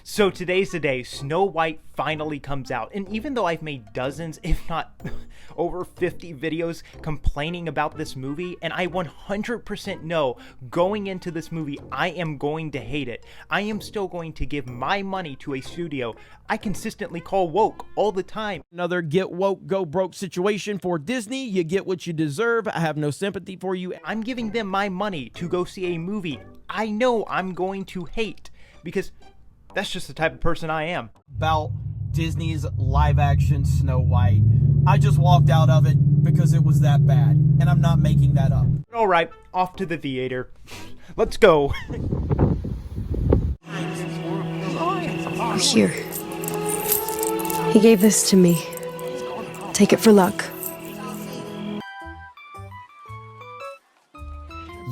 So today's the day. Snow White finally comes out, and even though I've made dozens, if not over 50 videos complaining about this movie, and I 100% know going into this movie I am going to hate it, I am still going to give my money to a studio I consistently call woke all the time. Another get woke, go broke situation for Disney. You get what you deserve. I have no sympathy for you. I'm giving them my money to go see a movie I know I'm going to hate, because that's just the type of person I am. About Disney's live action Snow White. I just walked out of it because it was that bad, and I'm not making that up. All right, off to the theater. Let's go. Here. He gave this to me. Take it for luck.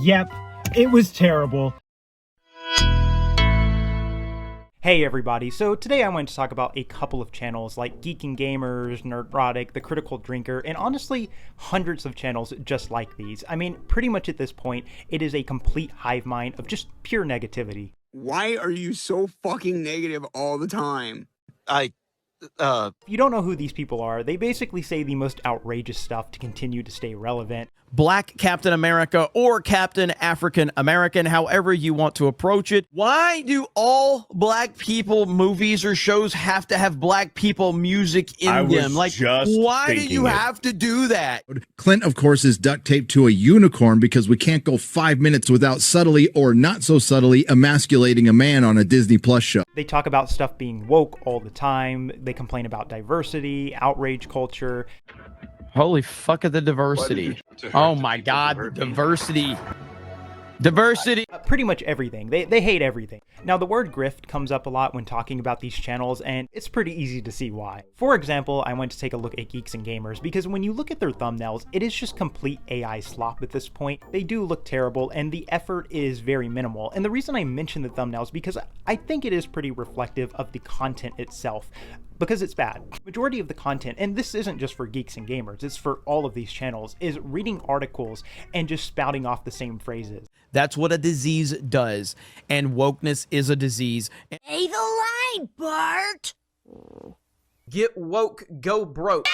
Yep, it was terrible. Hey everybody, so today I wanted to talk about a couple of channels like Geek and Gamers, Nerdrotic, The Critical Drinker, and honestly, hundreds of channels just like these. I mean, pretty much at this point, it is a complete hive mind of just pure negativity. Why are you so fucking negative all the time? If you don't know who these people are, they basically say the most outrageous stuff to continue to stay relevant. Black Captain America or Captain African American, however you want to approach it. Why do all black people movies or shows have to have black people music in them? Like, why do you have to do that? Clint, of course, is duct taped to a unicorn because we can't go 5 minutes without subtly or not so subtly emasculating a man on a Disney Plus show. They talk about stuff being woke all the time. They complain about diversity, outrage culture. Holy fuck of the diversity. Oh my god, the diversity. Diversity. Pretty much everything. They hate everything. Now, the word grift comes up a lot when talking about these channels, and it's pretty easy to see why. For example, I went to take a look at Geeks and Gamers, because when you look at their thumbnails, it is just complete AI slop at this point. They do look terrible, and the effort is very minimal. And the reason I mention the thumbnails, because I think it is pretty reflective of the content itself, because it's bad. Majority of the content, and this isn't just for Geeks and Gamers, it's for all of these channels, is reading articles and just spouting off the same phrases. That's what a disease does, and wokeness is a disease. Say the line, Bart! Get woke, go broke.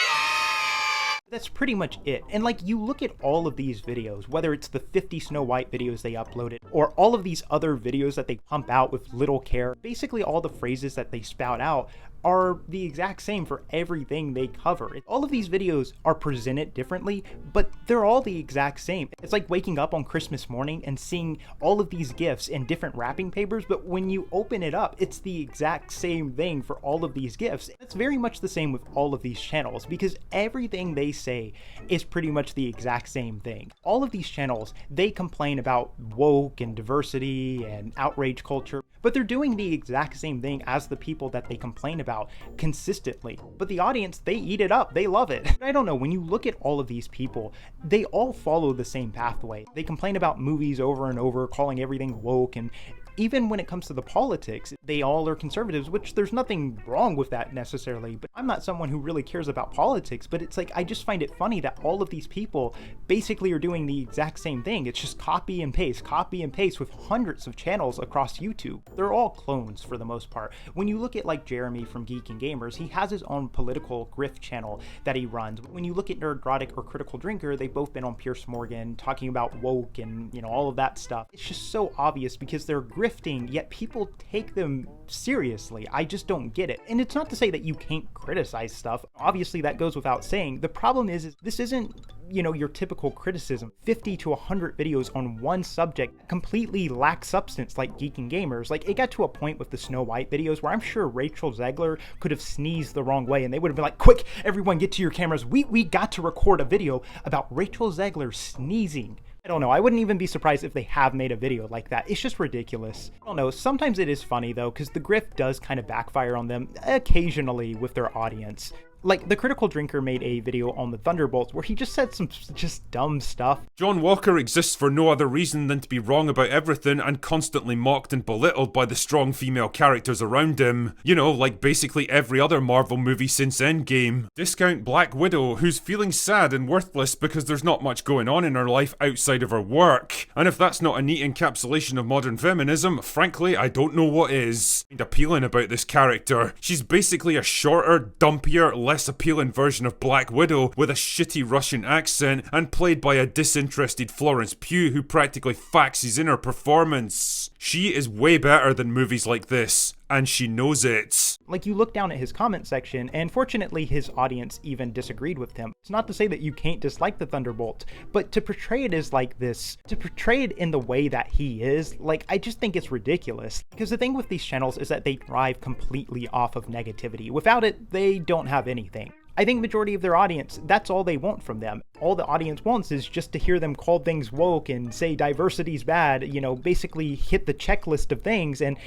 That's pretty much it. And like, you look at all of these videos, whether it's the 50 Snow White videos they uploaded, or all of these other videos that they pump out with little care, basically all the phrases that they spout out are the exact same for everything they cover. All of these videos are presented differently, but they're all the exact same. It's like waking up on Christmas morning and seeing all of these gifts in different wrapping papers, but when you open it up, it's the exact same thing for all of these gifts. It's very much the same with all of these channels, because everything they say is pretty much the exact same thing. All of these channels, they complain about woke and diversity and outrage culture, but they're doing the exact same thing as the people that they complain about consistently. But the audience, they eat it up. They love it. I don't know, when you look at all of these people, they all follow the same pathway. They complain about movies over and over, calling everything woke, and even when it comes to the politics, they all are conservatives, which there's nothing wrong with that necessarily, but I'm not someone who really cares about politics, but it's like, I just find it funny that all of these people basically are doing the exact same thing. It's just copy and paste with hundreds of channels across YouTube. They're all clones for the most part. When you look at like Jeremy from Geek and Gamers, he has his own political grift channel that he runs. When you look at Nerdrotic or Critical Drinker, they've both been on Pierce Morgan talking about woke and, you know, all of that stuff. It's just so obvious because they're grifting, yet people take them seriously. I just don't get it. And it's not to say that you can't criticize stuff. Obviously, that goes without saying. The problem is this isn't, you know, your typical criticism. 50 to 100 videos on one subject completely lack substance like Geek and Gamers. Like, it got to a point with the Snow White videos where I'm sure Rachel Zegler could have sneezed the wrong way and they would have been like, quick, everyone get to your cameras. We got to record a video about Rachel Zegler sneezing. I don't know, I wouldn't even be surprised if they have made a video like that. It's just ridiculous. I don't know, sometimes it is funny though, because the grift does kind of backfire on them occasionally with their audience. Like, the Critical Drinker made a video on the Thunderbolts where he just said some just dumb stuff. John Walker exists for no other reason than to be wrong about everything and constantly mocked and belittled by the strong female characters around him. You know, like basically every other Marvel movie since Endgame. Discount Black Widow, who's feeling sad and worthless because there's not much going on in her life outside of her work. And if that's not a neat encapsulation of modern feminism, frankly, I don't know what is. Appealing about this character. She's basically a shorter, dumpier, less appealing version of Black Widow with a shitty Russian accent and played by a disinterested Florence Pugh who practically faxes in her performance. She is way better than movies like this, and she knows it. Like, you look down at his comment section, and fortunately his audience even disagreed with him. It's not to say that you can't dislike the Thunderbolts, but to portray it as like this, to portray it in the way that he is, like, I just think it's ridiculous. Because the thing with these channels is that they thrive completely off of negativity. Without it, they don't have anything. I think majority of their audience, that's all they want from them. All the audience wants is just to hear them call things woke and say diversity's bad, you know, basically hit the checklist of things, and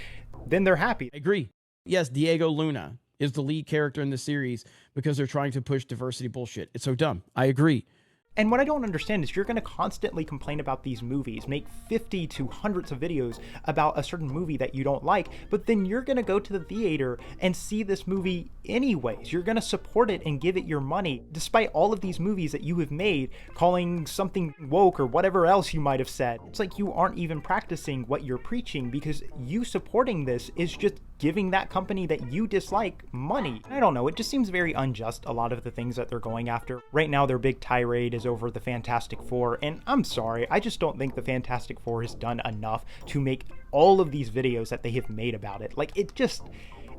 then they're happy. I agree. Yes, Diego Luna is the lead character in the series because they're trying to push diversity bullshit. It's so dumb. I agree. And what I don't understand is you're going to constantly complain about these movies, make 50 to hundreds of videos about a certain movie that you don't like, but then you're going to go to the theater and see this movie anyways. You're going to support it and give it your money, despite all of these movies that you have made, calling something woke or whatever else you might have said. It's like you aren't even practicing what you're preaching, because you supporting this is just giving that company that you dislike money. I don't know, it just seems very unjust, a lot of the things that they're going after. Right now their big tirade is over the Fantastic Four, and I'm sorry, I just don't think the Fantastic Four has done enough to make all of these videos that they have made about it. Like, it just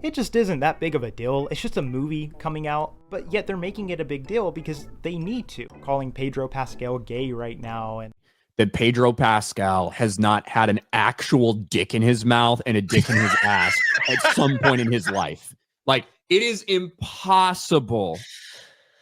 isn't that big of a deal. It's just a movie coming out, but yet they're making it a big deal because they need to. Calling Pedro Pascal gay right now, and that Pedro Pascal has not had an actual dick in his mouth and a dick in his ass at some point in his life. Like, it is impossible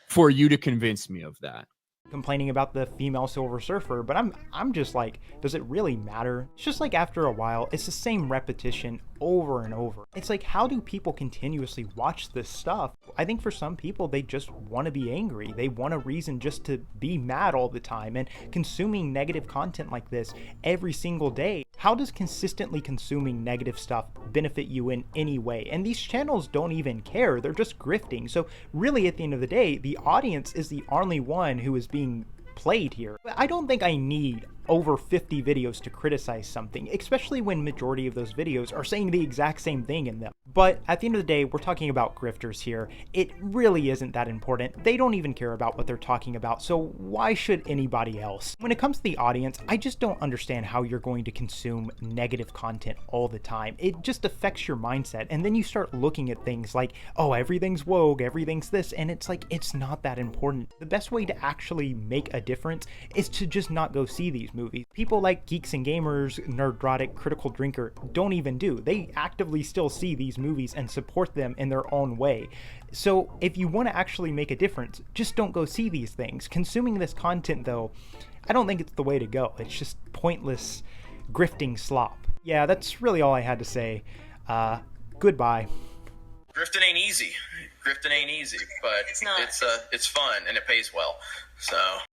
for you to convince me of that. Complaining about the female Silver Surfer, but I'm just like, does it really matter? It's just like, after a while, it's the same repetition over and over. It's like, how do people continuously watch this stuff? I think for some people, they just want to be angry. They want a reason just to be mad all the time, and consuming negative content like this every single day. How does consistently consuming negative stuff benefit you in any way? And these channels don't even care. They're just grifting. So really, at the end of the day, the audience is the only one who is being played here. I don't think I need over 50 videos to criticize something, especially when majority of those videos are saying the exact same thing in them. But at the end of the day, we're talking about grifters here. It really isn't that important. They don't even care about what they're talking about, so why should anybody else? When it comes to the audience, I just don't understand how you're going to consume negative content all the time. It just affects your mindset, and then you start looking at things like, oh, everything's woke, everything's this, and it's like, it's not that important. The best way to actually make a difference is to just not go see these movies. People like Geeks and Gamers, Nerdrotic, Critical Drinker don't even do. They actively still see these movies and support them in their own way. So if you want to actually make a difference, just don't go see these things. Consuming this content, though, I don't think it's the way to go. It's just pointless grifting slop. Yeah, that's really all I had to say. Goodbye. Grifting ain't easy. Grifting ain't easy, but it's fun and it pays well. So